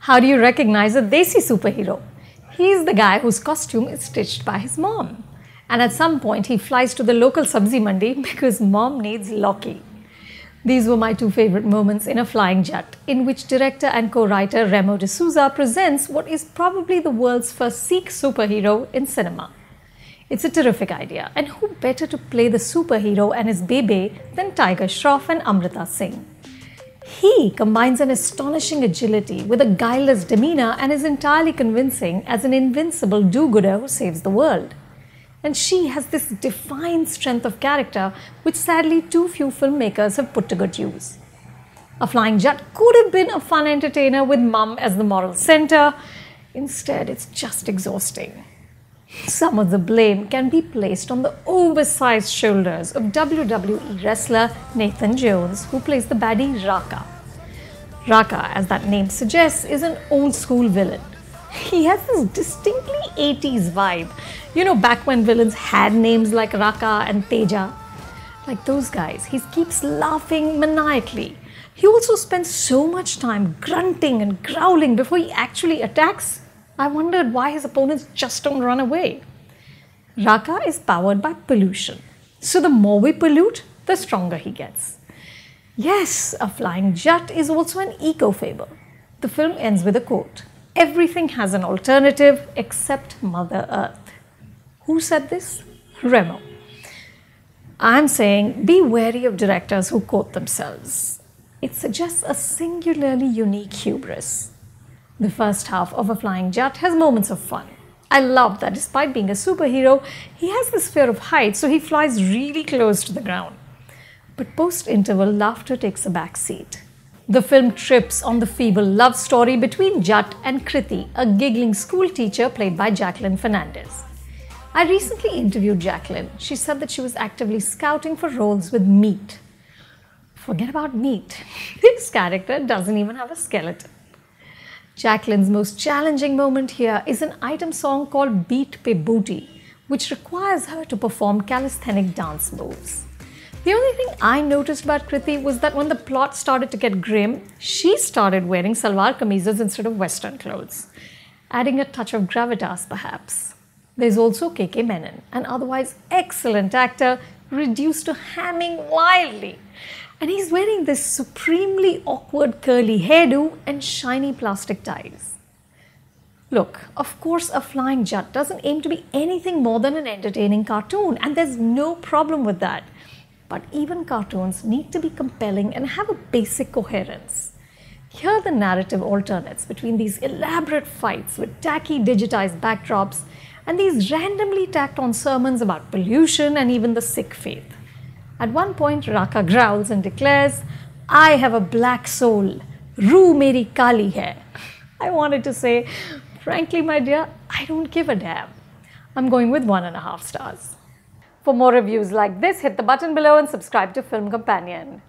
How do you recognize a Desi superhero? He's the guy whose costume is stitched by his mom. And at some point, he flies to the local sabzi mandi because mom needs Loki. These were my two favorite moments in A Flying Jatt, in which director and co-writer Remo D'Souza presents what is probably the world's first Sikh superhero in cinema. It's a terrific idea, and who better to play the superhero and his bebe than Tiger Shroff and Amrita Singh? He combines an astonishing agility with a guileless demeanor and is entirely convincing as an invincible do-gooder who saves the world. And she has this defined strength of character which sadly too few filmmakers have put to good use. A Flying Jatt could have been a fun entertainer with mum as the moral center. Instead, it's just exhausting. Some of the blame can be placed on the oversized shoulders of WWE wrestler Nathan Jones, who plays the baddie Raka. Raka, as that name suggests, is an old-school villain. He has this distinctly 80s vibe. You know, back when villains had names like Raka and Teja. Like those guys, he keeps laughing maniacally. He also spends so much time grunting and growling before he actually attacks. I wondered why his opponents just don't run away. Raka is powered by pollution. So the more we pollute, the stronger he gets. Yes, A Flying Jatt is also an eco-fable. The film ends with a quote. Everything has an alternative except Mother Earth. Who said this? Remo. I'm saying be wary of directors who quote themselves. It suggests a singularly unique hubris. The first half of A Flying Jatt has moments of fun. I love that despite being a superhero, he has this fear of heights, so he flies really close to the ground. But post-interval, laughter takes a back seat. The film trips on the feeble love story between Jatt and Kriti, a giggling school teacher played by Jacqueline Fernandez. I recently interviewed Jacqueline. She said that she was actively scouting for roles with meat. Forget about meat. This character doesn't even have a skeleton. Jacqueline's most challenging moment here is an item song called Beat Pe Booty, which requires her to perform calisthenic dance moves. The only thing I noticed about Kriti was that when the plot started to get grim, she started wearing salwar kameezes instead of Western clothes, adding a touch of gravitas perhaps. There's also KK Menon, an otherwise excellent actor reduced to hamming wildly. And he's wearing this supremely awkward curly hairdo and shiny plastic ties. Look, of course A Flying Jatt doesn't aim to be anything more than an entertaining cartoon, and there's no problem with that. But even cartoons need to be compelling and have a basic coherence. Here the narrative alternates between these elaborate fights with tacky digitized backdrops and these randomly tacked on sermons about pollution and even the Sikh faith. At one point, Raka growls and declares, "I have a black soul. Roo meri kali hai." I wanted to say, frankly, my dear, I don't give a damn. I'm going with 1.5 stars. For more reviews like this, hit the button below and subscribe to Film Companion.